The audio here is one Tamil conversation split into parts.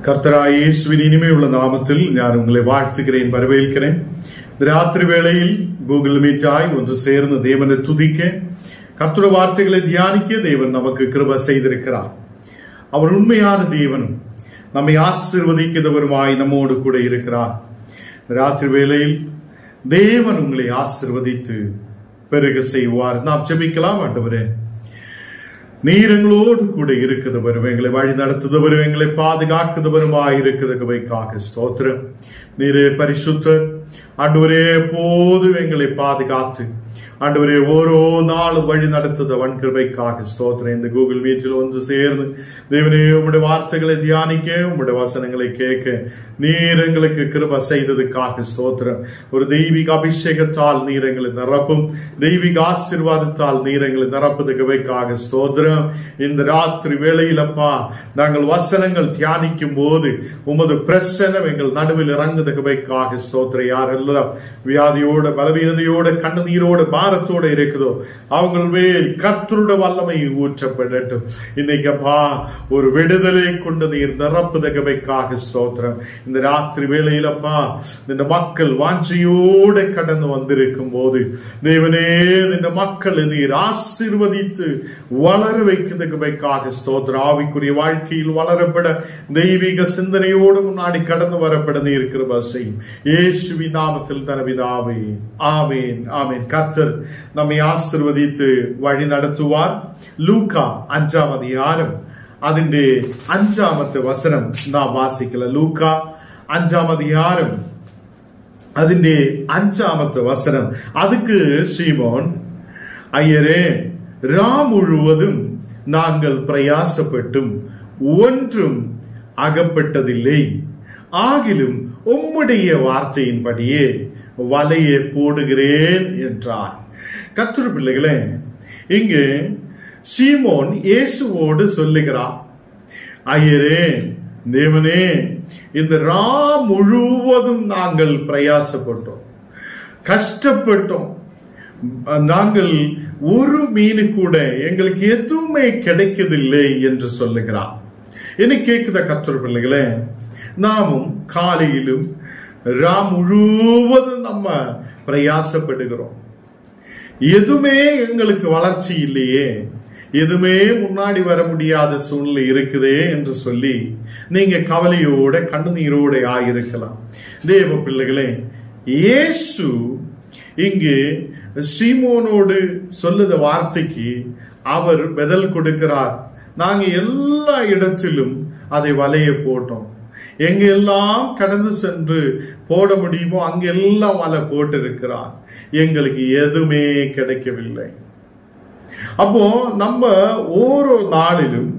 கர்த்தராகிய இயேசுவின் இனிமையுள்ள நாமத்தில் நான் உங்களை வாழ்த்துகிறேன், வரவேற்கிறேன். ராத்திரி வேளையில் கூகுள் மீட்டாய் ஒன்று சேர்ந்து தேவனை துதிக்க, கர்த்தருடைய வார்த்தைகளை தியானிக்க தேவன் நமக்கு கிருபை செய்திருக்கிறார். அவர் உண்மையான தேவனும் நம்மை ஆசீர்வதிக்கிறவருமாய் நம்மோடு கூட இருக்கிறார். ராத்திரி வேளையில் தேவன் உங்களை ஆசீர்வதித்து பெருக செய்வார். நாம் ஜெபிக்கலாம். ஆண்டவரே, நீர் எங்களோடு கூட இருக்கிறவரும், எங்களை வழி நடத்துதவரும், எங்களை பாதுகாக்குதவருமாய் இருக்கிறதுக்காக ஸ்தோத்திரம். நீரே பரிசுத்தர். ஆண்டவரே, எப்போதும் எங்களை பாதுகாத்து ஆண்டவரே ஓரோ நாளும் வழி நடத்துதவன் கிருபைக்காக ஸ்தோத்திரம். இந்த கூகுள் மீட்டில் ஒன்று சேர்ந்து தேவனே உம்முடைய வார்த்தைகளை தியானிக்க, உம்முடைய வசனங்களை கேட்க நீர் எங்களுக்கு கிருபை செய்ததுக்காக ஸ்தோத்திரம். ஒரு தெய்வீக அபிஷேகத்தால் நீர் எங்களை நிரப்பும், தெய்வீக ஆசீர்வாதத்தால் நீர் எங்களை நிரப்புது கிருபைக்காக ஸ்தோத்திரம். இந்த ராத்திரி வேளையில் அப்பா, நாங்கள் வசனங்கள் தியானிக்கும் போது உமது பிரசன்னம் எங்கள் நடுவில் இறங்குது கிருபைக்காக ஸ்தோத்திரம். யாரெல்லாம் வியாதியோட, பலவீனதையோட, கண்ணீரோட, பாரத்தோட இருக்குதோ அவங்க மேல் கர்த்தருடைய வல்லமை ஊற்றப்படட்டும். இன்னைக்கு அப்பா, ஒரு விடுதலை கொண்டு நீர் நிரப்புதகமைக்காக ஸ்தோத்திரம். இந்த ராத்திரி வேளையில் அப்பா, இந்த மக்கள் வாஞ்சியோட கடந்து வந்திருக்கும் போது தேவனே, இந்த மக்கள் நீர் ஆசீர்வதித்து வளர வைக்கிறதுக்காக ஸ்தோத்திரம். ஆவிக்குரிய வாழ்க்கையில் வளரப்பட, தெய்வீக சிந்தனையோடு முன்னாடி கடந்து வரப்பட நீர் கிருபை செய்யும். இயேசுவின் நாமத்தில் தரவிதாவே, ஆமேன், ஆமேன். கர்த்தர் நம்மை ஆசீர்வதித்து வழி நடத்துவார். லூக்கா 5ஆம் அதிகாரம் അതിന്റെ 5ാമത്തെ വചനം നാം വാസിക്കല. ലൂക്കാ 5ആം அதிகாரம் അതിന്റെ 5ാമത്തെ വചനം. அதுக்கு சீமோன், ஐயரே, ரா முழுவதும் நாங்கள் பிரயாசப்பட்டும் ஒன்றும் அகப்பட்டதில்லை, ஆகிலும் உம்முடைய வார்த்தையின்படியே வலையை போடுகிறேன் என்றார். கர்த்தருடைய பிள்ளைகளே, இங்கு சீமோன் இயேசுவோடு சொல்லுகிறார், ஐயரே, தேவனே, இந்த ரா முழுவதும் நாங்கள் பிரயாசப்பட்டோம், கஷ்டப்பட்டோம், நாங்கள் ஒரு மீன் கூட எங்களுக்கு எதுவுமே கிடைக்கவில்லை என்று சொல்லுகிறார். என்ன கேட்குத கர்த்தருடைய பிள்ளைகளே, நாமும் காலையிலும் ரா முழுவதும் நம்ம பிரயாசப்படுகிறோம், எதுவுமே எங்களுக்கு வளர்ச்சி இல்லையே, எதுவுமே முன்னாடி வர முடியாத சூழ்நிலை இருக்குதே என்று சொல்லி நீங்க கவலையோட கண்ணீரோட ஆயிருக்கலாம். தேவ பிள்ளைகளே, இயேசு இங்கு சீமோனோடு சொல்லுத வார்த்தைக்கு அவர் பதில் கொடுக்கிறார். நாங்க எல்லா இடத்திலும் அதை வலைய போட்டோம், எங்க எல்லாம் கடந்து சென்று போட முடியுமோ அங்கெல்லாம் வலை போட்டு இருக்கிறார், எங்களுக்கு எதுவுமே கிடைக்கவில்லை. அப்போ நம்ம ஓரோ நாளிலும்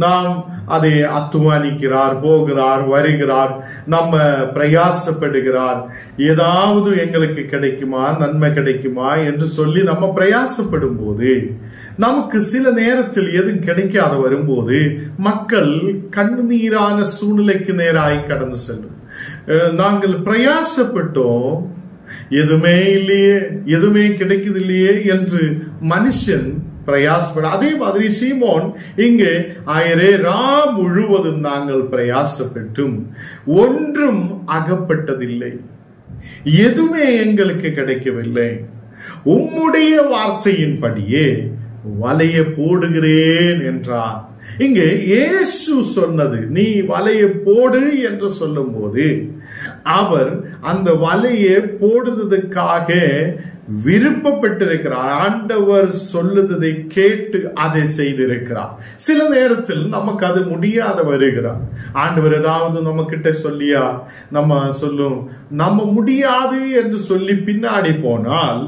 நாம் அதை அத்துவானிக்கிறார், போகிறார், வருகிறார், நம்ம பிரயாசப்படுகிறார், ஏதாவது எங்களுக்கு கிடைக்குமா, நன்மை கிடைக்குமா என்று சொல்லி நம்ம பிரயாசப்படும் போது நமக்கு சில நேரத்தில் எதுவும் கிடைக்காத வரும்போது மக்கள் கண்ணீரான சூழ்நிலைக்கு நேராய் கடந்து செல்லும். நாங்கள் பிரயாசப்பட்டோம், எதுவுமே இல்லையே, எதுவுமே கிடைக்குது இல்லையே என்று மனுஷன் பிரயாசப்பட. அதே மாதிரி சீமோன் இங்கே, ஆயரே, ரா முழுவதும் நாங்கள் பிரயாசப்பட்டும் ஒன்றும் அகப்பட்டதில்லை, எதுவுமே எங்களுக்கு கிடைக்கவில்லை, உம்முடைய வார்த்தையின்படியே வலையை போடுகிறேன் என்றார். இங்கே இயேசு சொன்னது, நீ வலையை போடு என்று சொல்லும் போது அவர் அந்த வலையை போடுவதற்காக விருப்பப்பட்டிருக்கிறார். ஆண்டவர் சொல்லுவதை கேட்டு அதை செய்திருக்கிறார். சில நேரத்தில் நமக்கு அது முடியாத வருகிறார். ஆண்டவர் ஏதாவது நம்ம கிட்ட சொல்லியா நம்ம சொல்லும், நம்ம முடியாது என்று சொல்லி பின்னாடி போனால்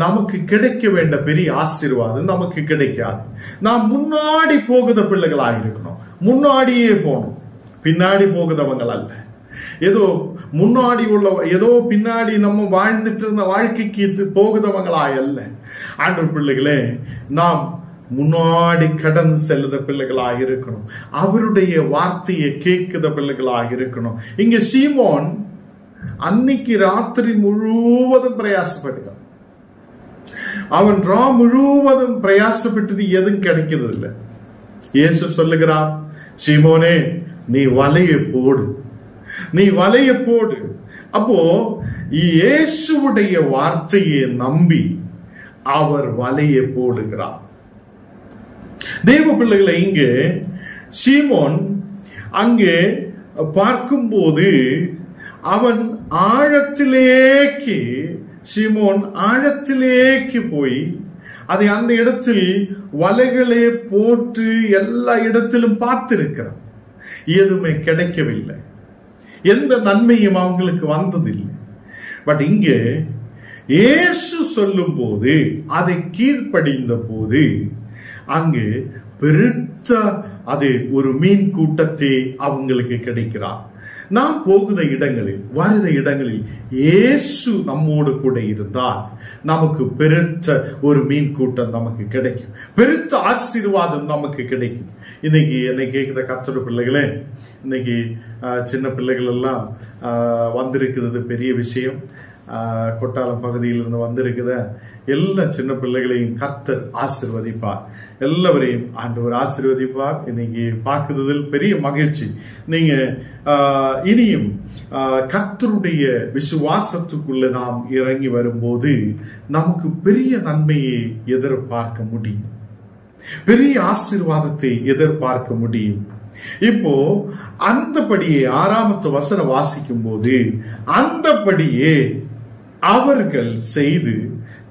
நமக்கு கிடைக்க வேண்ட பெரிய ஆசீர்வாதம் நமக்கு கிடைக்காது. நாம் முன்னாடி போகுத பிள்ளைகளாக இருக்கணும், முன்னாடியே போகணும், பின்னாடி போகுதவங்கள் அல்ல. ஏதோ முன்னாடி உள்ள, ஏதோ பின்னாடி நம்ம வாழ்ந்துட்டு இருந்த வாழ்க்கைக்கு போகுதவங்களாய் அல்ல. ஆண்டவர் பிள்ளைகளே, நாம் முன்னாடி கடந்து செல்லுத பிள்ளைகளாக இருக்கணும், அவருடைய வார்த்தையை கேட்குத பிள்ளைகளாக இருக்கணும். இங்க சீமோன் அன்னைக்கு ராத்திரி முழுவதும் பிரயாசப்படுகிறான். அவன் ரா முழுவதும் பிரயாசப்பட்டது எதுவும் கிடைக்கிறது இல்லை. இயேசு சொல்லுகிறார், சீமோனே, நீ வலையை போடு, நீ வலையை போடு. அப்போ இயேசுவுடைய வார்த்தையை நம்பி அவர் வலையை போடுகிறார். தேவ பிள்ளைகளை, இங்கே சீமோன் அங்கே பார்க்கும்போது அவன் சீமோன் ஆழத்திலேக்கு போய் அதை அந்த இடத்தில் வலைகளை போட்டு எல்லா இடத்திலும் பார்த்திருக்கிறான். எதுவுமே கிடைக்கவில்லை, எந்த நன்மையும் அவங்களுக்கு வந்ததில்லை. பட் இங்கே இயேசு சொல்லும் போது அதை கீழ்ப்படிந்த போது அங்கு பெருத்த அது ஒரு மீன் கூட்டத்தை அவங்களுக்கு கிடைக்கிறார். நாம் போகுத இடங்களில், வருத இடங்களில் இயேசு நம்மோடு கூட இருந்தால் நமக்கு பெருத்த ஒரு மீன் கூட்டம் நமக்கு கிடைக்கும், பெருத்த ஆசீர்வாதம் நமக்கு கிடைக்கும். இன்னைக்கு என்னை கேட்கிற கர்த்தருடைய பிள்ளைகளே, இன்னைக்கு சின்ன பிள்ளைகள் எல்லாம் வந்திருக்கிறது பெரிய விஷயம். கொட்டாலம் பகுதியிலிருந்து வந்திருக்கிற எல்லா சின்ன பிள்ளைகளையும் கர்த்தர் ஆசீர்வதிப்பார், எல்லாவரையும் ஆண்டவர் ஆசீர்வதிப்பார். இன்னைக்கு பார்க்கிறதில் பெரிய மகிழ்ச்சி. நீங்க இனியும் கர்த்தருடைய விசுவாசத்துக்குள்ள நாம் இறங்கி வரும்போது நமக்கு பெரிய நன்மையை எதிர்பார்க்க முடியும், பெரிய ஆசீர்வாதத்தை எதிர்பார்க்க முடியும். இப்போ அந்தபடியே 6ஆம் வசனம் வாசிக்கும் போது அந்தபடியே அவர்கள் செய்து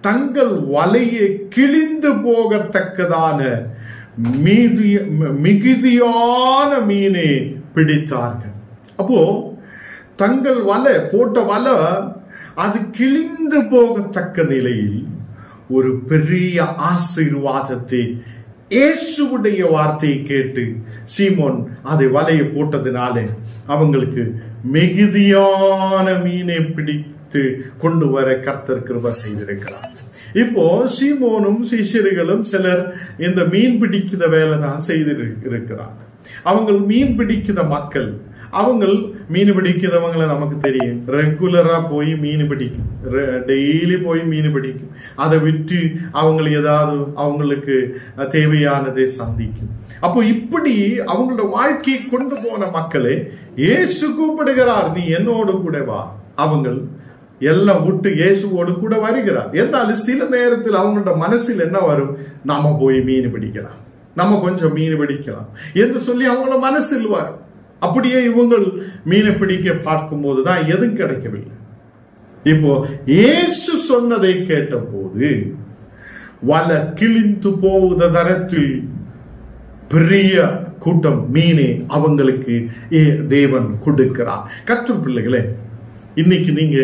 தங்கள் வலையை கிழிந்து போகத்தக்கதான மிகுதியான மீனை பிடித்தார்கள். அப்போ தங்கள் வலை போட்ட வலை அது கிழிந்து போகத்தக்க நிலையில் ஒரு பெரிய ஆசீர்வாதத்தை இயேசுவுடைய வார்த்தையை கேட்டு சீமோன் அதை வலையை போட்டதினாலே அவங்களுக்கு மிகுதியான மீனை பிடித்து கொண்டு வர கர்த்தர் கிருபை செய்திருக்கிறார். இப்போ சீமோனும் சிஷ்யர்களும் சிலர் இந்த மீன் பிடிக்கிற வேலை தான் செய்திருக்கிறார். அவங்க மீன் பிடிக்கிற மக்கள், அவங்க மீன் பிடிக்கிறவங்களை நமக்கு தெரியும், ரெகுலரா போய் மீன் பிடிக்கும், டெய்லி போய் மீன் பிடிக்கும். அதை விட்டு அவங்களுக்கு ஏதாவது அவங்களுக்கு தேவையானதை சந்திக்கும். அப்போ இப்படி அவங்களோட வாழ்க்கையை கொண்டு போன மக்களே இயேசு கூப்பிடுகிறார், நீ என்னோடு கூட வா. அவங்க எல்லாம் விட்டு இயேசுவோடு கூட வருகிறார். என்றாலும் சில நேரத்தில் அவங்களோட மனசில் என்ன வரும், நாம போய் மீன் பிடிக்கலாம், நம்ம கொஞ்சம் மீன் பிடிக்கலாம் என்று சொல்லி அவங்களோட மனசில் வரும். அப்படியே இவங்க மீனை பிடிக்க பார்க்கும் போதுதான் எதுவும் கிடைக்கவில்லை. இப்போ இயேசு சொன்னதை கேட்ட போது வலை கிழிந்து போவத தரத்தில் பெரிய கூட்டம் மீனை அவங்களுக்கு தேவன் கொடுக்கிறார். கர்த்தர் பிள்ளைகளே, இன்னைக்கு நீங்க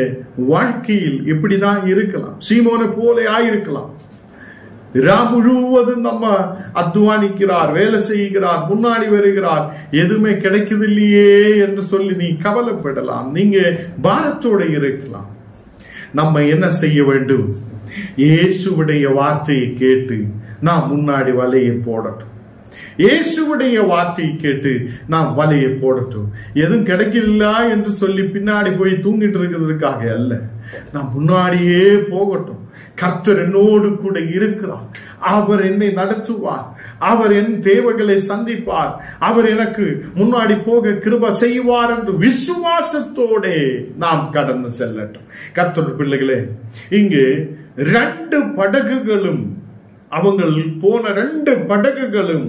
வாழ்க்கையில் இப்படிதான் இருக்கலாம், சீமோனை போல ஆயிருக்கலாம். முழுவதும் நம்ம அத்துவானிக்கிறார், வேலை செய்கிறார், முன்னாடி வருகிறார், எதுவுமே கிடைக்குது இல்லையே என்று சொல்லி நீ கவலைப்படலாம், நீங்க பாரத்தோட இருக்கலாம். நம்ம என்ன செய்ய வேண்டும்? இயேசுவுடைய வார்த்தையை கேட்டு நாம் முன்னாடி வலையை போடட்டும். இயேசுவுடைய வார்த்தையை கேட்டு நாம் வலையை போடட்டும். எதுவும் கிடைக்கல என்று சொல்லி பின்னாடி போய் தூங்கிட்டு இருக்கிறதுக்காக அல்ல, நாம் முன்னாடியே போகட்டும். கர்த்தர் என்னோடு கூட இருக்கிறார், அவர் என்னை நடத்துவார், அவர் என் தேவைகளை சந்திப்பார், அவர் எனக்கு முன்னாடி போக கிருபை செய்வார் என்று விசுவாசத்தோட நாம் கடந்து செல்லட்டும். கர்த்தர் பிள்ளைகளே, இங்கு 2 படகுகளும், அவங்க போன 2 படகுகளும்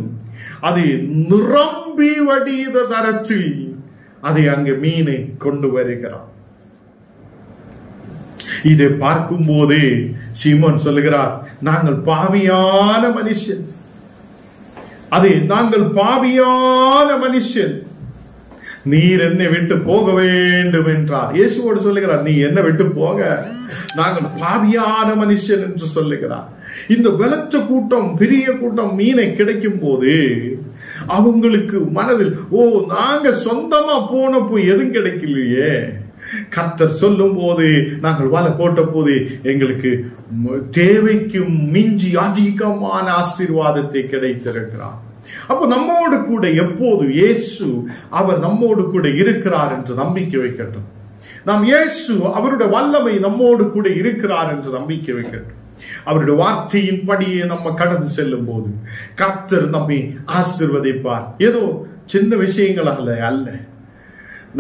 அதை நிரம்பி வடித தரத்தில் அதை அங்கு மீனை கொண்டு வருகிறார். இதை பார்க்கும் போதே சீமோன் சொல்லுகிறார், நாங்கள் பாவியான மனுஷன், அதை நாங்கள் பாவியான மனுஷன், நீர் என்னை விட்டு போக வேண்டும் என்றார். இயேசுவோடு சொல்லுகிறார், நீ என்ன விட்டு போக, நாங்கள் பாவியான மனுஷன் என்று சொல்லுகிறார். இந்த பலத்த கூட்டம், பெரிய கூட்டம் மீனை கிடைக்கும் போது அவங்களுக்கு மனதில், ஓ நாங்க சொந்தமா போனப்போ எதுவும் கிடைக்கலையே, கர்த்தர் சொல்லும் போது நாங்கள் வலை போட்ட போது எங்களுக்கு தேவைக்கு மிஞ்சி அதிகமான ஆசீர்வாதத்தை கிடைத்திருக்கிறார். அப்போ நம்மோடு கூட எப்போது இயேசு அவர் நம்மோடு கூட இருக்கிறார் என்று நம்பிக்கை வைக்கட்டும். நாம் இயேசு அவருடைய வல்லமை நம்மோடு கூட இருக்கிறார் என்று நம்பிக்கை வைக்கட்டும். அவருடைய வார்த்தையின் படியே நம்ம கடந்து செல்லும் போது கர்த்தர் நம்மை ஆசீர்வதிப்பார். ஏதோ சின்ன விஷயங்களால அல்ல,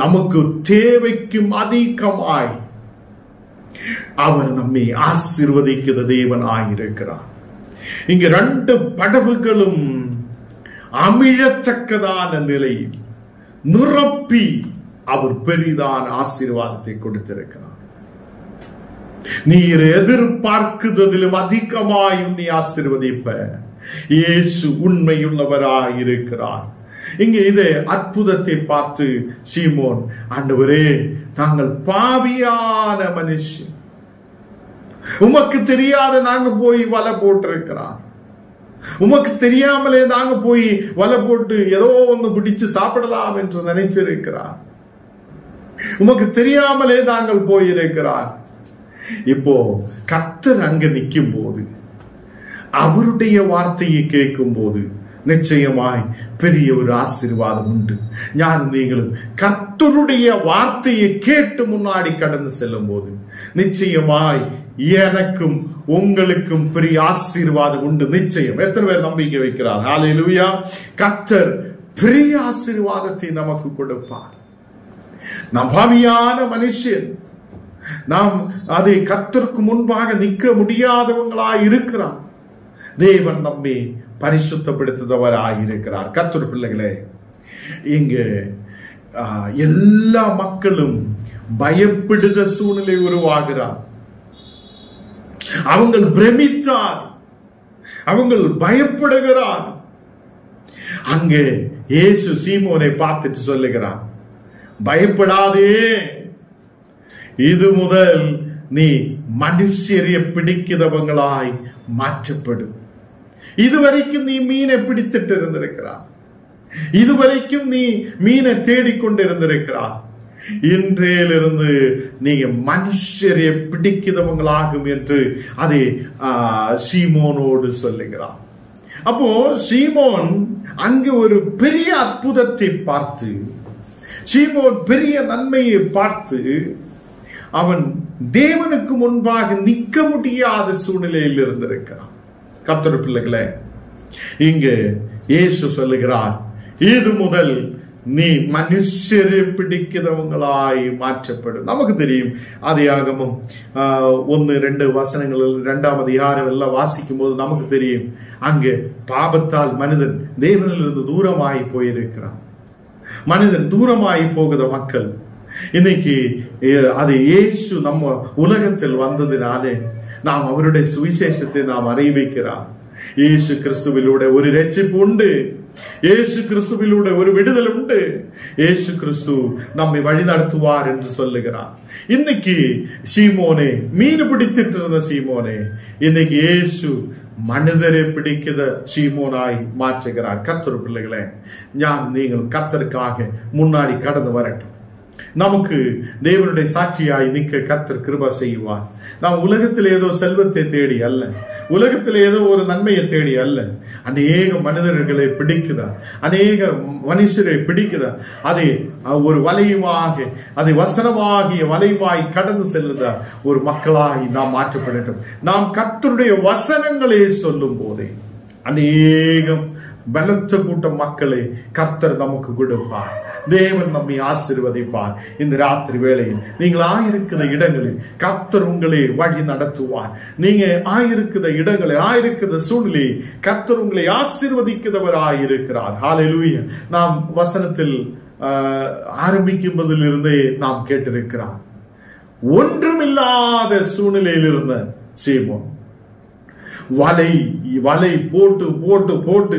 நமக்கு தேவைக்கும் அதிகமாய் அவர் நம்மை ஆசீர்வதிக்கிற தேவனாயிருக்கிறார். இங்க 2 படகுகளும் அமிழத்தக்கதான நிலையில் நிரப்பி அவர் பெரிதான ஆசீர்வாதத்தை கொடுத்திருக்கிறார். நீர் எதிர்பார்க்கிறதிலும் அதிகமாய் உன்னை ஆசீர்வதிப்ப இயேசு உண்மையுள்ளவராயிருக்கிறார். இங்கே இதே அற்புதத்தை பார்த்து சீமோன், ஆண்டவரே நாங்கள் பாவியான மனுஷன், உமக்கு தெரியாத நாங்க போய் வலை போட்டிருக்கிறார், உமக்கு தெரியாமலே நாங்க போய் வலை போட்டு ஏதோ ஒன்று பிடிச்சு சாப்பிடலாம் என்று நினைச்சிருக்கிறார், உமக்கு தெரியாமலே நாங்கள் போயிருக்கிறார். இப்போ கர்த்தர் அங்க நிற்கும் போது, அவருடைய வார்த்தையை கேட்கும் போது நிச்சயமாய் பெரிய ஒரு ஆசீர்வாதம் உண்டு. நீங்களும் கர்த்தருடைய வார்த்தையை கேட்டு முன்னாடி கடந்து செல்லும் போது நிச்சயமாய் எனக்கும் உங்களுக்கும் பெரிய ஆசீர்வாதம் உண்டு. நிச்சயம். எத்தனை பேர் நம்பிக்கை வைக்கிறார்? ஹல்லேலூயா. கர்த்தர் பெரிய ஆசீர்வாதத்தை நமக்கு கொடுப்பார். நாம் பாவியான மனுஷன், நாம் அதை கர்த்தருக்கு முன்பாக நிற்க முடியாதவங்களாய் இருக்கிறார். தேவன் நம்மை பரிசுத்தப்படுத்துபவராயிருக்கிறார். கர்த்தர் பிள்ளைகளே, இங்க எல்லா மக்களும் பயப்படுகிற சூழ்நிலை உருவாகிறார். அவங்க பிரமித்தார், அவங்க பயப்படுகிறார். அங்கே இயேசு சீமோனை பார்த்துட்டு சொல்லுகிறார், பயப்படாதே, இது முதல் நீ மனுஷரை பிடிக்கிறவங்களாய் மாற்றப்படும். இதுவரைக்கும் நீ மீனை பிடித்துட்டு இருந்திருக்கிறார், இதுவரைக்கும் நீ மீனை தேடிக்கொண்டு இருந்திருக்கிறார். இன்றையிலிருந்து நீங்க மனுஷரை பிடிக்கிறவங்களாகும் என்று அதை சீமோனோடு சொல்லுகிறார். அப்போ சீமோன் அங்கு ஒரு பெரிய அற்புதத்தை பார்த்து, சீமோன் பெரிய நன்மையை பார்த்து, அவன் தேவனுக்கு முன்பாக நிற்க முடியாத சூழ்நிலையில் இருந்திருக்கிறான். கர்த்தர் பிள்ளைகளே, இங்கு இயேசு சொல்லுகிறார், இது முதல் நீ மனுஷரை பிடிக்கிறவங்களாய் மாற்றப்படும். நமக்கு தெரியும், ஆதியாகமம் 1-2 வசனங்களில் 2ஆம் அதிகாரம் எல்லாம் வாசிக்கும் போது நமக்கு தெரியும், அங்கு பாபத்தால் மனிதன் தேவனிலிருந்து தூரமாய் போயிருக்கிறான். மனிதன் தூரமாய் போகிற மக்கள் இன்னைக்கு அது இயேசு நம்ம உலகத்தில் வந்ததினாலே நாம் அவருடைய சுவிசேஷத்தை நாம் அறிவிக்கிறார். இயேசு கிறிஸ்துவிலூടെ ஒரு ரட்சிப்பு உண்டு, இயேசு கிறிஸ்துவிலூടെ ஒரு விடுதலை உண்டு, இயேசு கிறிஸ்து நம்மை வழி நடத்துவார் என்று சொல்லுகிறார். இன்னைக்கு சீமோனே, மீன் பிடித்திட்டு இருந்த சீமோனே, இன்னைக்கு இயேசு மனிதரை பிடிக்கிற சீமோனாய் மாற்றுகிறார். கர்த்தர் பிள்ளைகளே, நீங்கள் கர்த்தருக்காக முன்னாடி கடந்து வரட்டும். நமக்கு தேவனுடைய சாட்சியாய் நிற்க கர்த்தர் கிருபை செய்வார். நாம் உலகத்தில் ஏதோ செல்வத்தை தேடி அல்ல, உலகத்தில் ஏதோ ஒரு நன்மையை தேடி அல்ல, அநேக மனிதர்களை பிடிக்குதா, அநேக மனுஷரை பிடிக்குதா, அதை ஒரு வலையுமாக, அதை வசனமாகிய வலைவாய் கடந்து செல்லுதா ஒரு மக்களாய் நாம் மாற்றப்படட்டும். நாம் கர்த்தருடைய வசனங்களே சொல்லும் போதே அநேகம் பலத்த கூட்ட மக்களை கர்த்தர் நமக்கு கொடுப்பார். தேவன் நம்மை ஆசீர்வதிப்பார். இந்த ராத்திரி வேளையில் நீங்கள் ஆயிருக்கிற இடங்களில் கர்த்தர் உங்களை வழி நடத்துவார். நீங்க ஆயிருக்கிற இடங்களை, ஆயிருக்கிற சூழ்நிலையை கர்த்தர் உங்களை ஆசீர்வதிக்கிறவராயிருக்கிறார். ஹல்லேலூயா. நாம் வசனத்தில் ஆரம்பிக்கும்போதிலிருந்தே நாம் கேட்டிருக்கிறார், ஒன்றுமில்லாத சூழ்நிலையில் இருந்த சீமோன் வலை போட்டு போட்டு போட்டு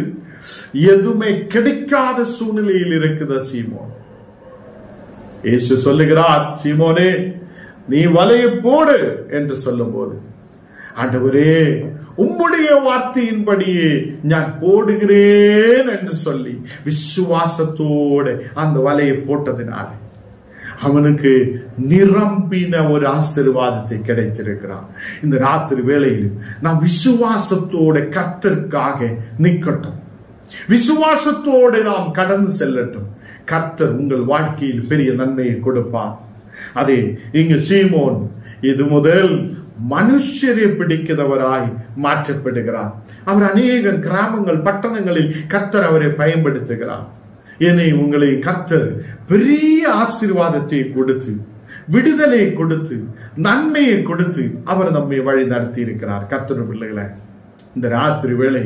எதுவுமே கிடைக்காத சூழ்நிலையில் இருக்கிற சீமோன். இயேசு சொல்லுகிறார், சீமோனே நீ வலையை போடு என்று சொல்லும் போது, ஆண்டவரே உம்முடைய வார்த்தையின்படியே நான் போடுகிறேன் என்று சொல்லி விசுவாசத்தோடு அந்த வலையை போட்டதினால அவனுக்கு நிரம்பின ஒரு ஆசீர்வாதத்தை கிடைத்திருக்கிறான். இந்த ராத்திரி வேளையில் நாம் விசுவாசத்தோட கர்த்தருக்காக நிற்கட்டும், விசுவாசத்தோடு நாம் கடந்து செல்லட்டும். கர்த்தர் உங்கள் வாழ்க்கையில் பெரிய நன்மையை கொடுப்பார். அதே இங்கு சீமோன் இது முதல் மனுஷரை பிடிக்கிறவராய் மாற்றப்படுகிறார். அவர் அநேக கிராமங்கள், பட்டணங்களில் கர்த்தர் அவரை பயன்படுத்துகிறார். என்னை உங்களை கர்த்தர் பெரிய ஆசீர்வாதத்தை கொடுத்து, விடுதலை கொடுத்து, நன்மையை கொடுத்து அவர் நம்மை வழி நடத்தி இருக்கிறார். கர்த்தர் பிள்ளைகளை, இந்த ராத்திரி வேளை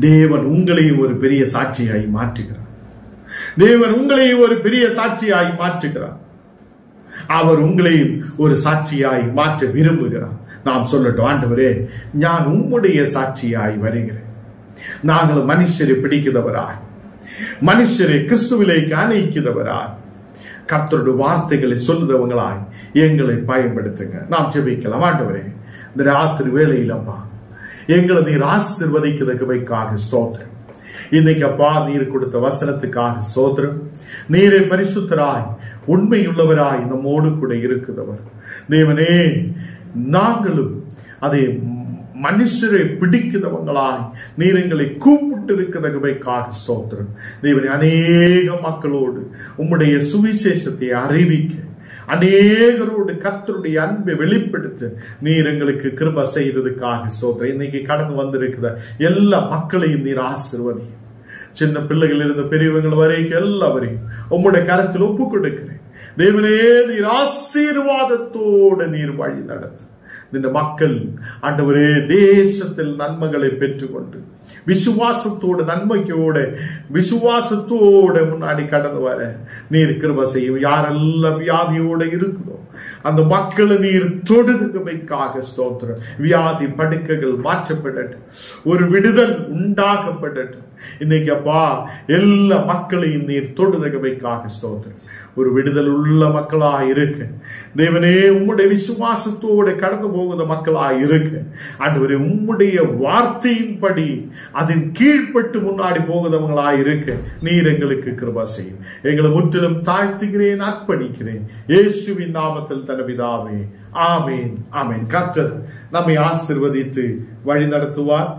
தேவன் உங்களையும் ஒரு பெரிய சாட்சியாய் மாற்றுகிறார். தேவன் உங்களையும் ஒரு பெரிய சாட்சியாய் மாற்றுகிறார். அவர் உங்களையும் ஒரு சாட்சியாய் மாற்ற விரும்புகிறார். நாம் சொல்லட்டும், ஆண்டவரே, நான் உம்முடைய சாட்சியாய் வருகிறேன். நாங்கள் மனுஷரை பிடிக்கிறவராய், மனுஷரை கிறிஸ்துவிലേക്ക് அணைக்கிறவராய், கர்த்தருடைய வார்த்தைகளை சொல்லுதவங்களாய் எங்களை பயன்படுத்துங்க. நாம் ஜெபிக்கலாம். ஆண்டவரே, இந்த ராத்திரி வேளையில் அப்பா எங்களை நீர் ஆசீர்வதிக்கிற கிருபைக்காக ஸ்தோத்திரம். இன்னைக்கு அப்பா நீர் கொடுத்த வசனத்துக்காக ஸ்தோத்திரம். நீரே பரிசுத்தராய் உண்மையுள்ளவராய் நம்மோடு கூட இருக்கிறவர். தேவனே, நாங்களும் அதை மனுஷரை பிடிக்கிறவங்களாய் நீர் எங்களை கூப்பிட்டு இருக்கிற கிருபைக்காக ஸ்தோத்திரம். தேவனே, அநேக மக்களோடு உம்முடைய சுவிசேஷத்தை அறிவிக்க, அநேகரோடு கர்த்தருடைய அன்பை வெளிப்படுத்த நீர் எங்களுக்கு கிருபை செய்ததுக்காக ஸ்தோத்திரம். இன்னைக்கு கடந்து வந்திருக்கிற எல்லா மக்களையும் நீர் ஆசீர்வதி. சின்ன பிள்ளைகள் இருந்த பெரியவங்கள் வரைக்கும் எல்லாவரையும் உம்முடைய கரத்தில் ஒப்பு கொடுக்கிறேன். தேவனே, நீர் ஆசீர்வாதத்தோடு நீர் வழி நடத்து. இந்த மக்கள் ஆண்டவரே தேசத்தில் நன்மைகளை பெற்றுக்கொண்டு விசுவாசத்தோடு, நன்மைக்கோட, விசுவாசத்தோட முன்னாடி கடந்து வர நீர் கிருபை செய்யும். யாரெல்லாம் வியாதியோட இருக்குதோ அந்த மக்களை நீர் தொடுதுமைக்காக ஸ்தோத்திரம். வியாதி படுக்கைகள் மாற்றப்படட்டும், ஒரு விடுதல் உண்டாக்கப்படட்டும். இன்னைக்கு அப்பா எல்லா மக்களையும் நீர் தொடுதகமைக்காக ஸ்தோத்திரம். ஒரு விடுதல் உள்ள மக்களா இருக்கு தேவனே. உம்முடைய விசுவாசத்தோடு கடந்து போகிற மக்களா இருக்கு ஆண்டவரே. உம்முடைய வார்த்தையின்படி அதன் கீழ்பட்டு முன்னாடி போகிறவங்களா இருக்கு நீர் எங்களுக்கு கிருபை செய்யும். எங்களை முற்றிலும் தாழ்த்துகிறேன், அர்ப்பணிக்கிறேன் இயேசுவின் நாமத்தில் தனபிதாவே. ஆமேன், ஆமேன். கர்த்தர் நம்மை ஆசீர்வதித்து வழி நடத்துவார்.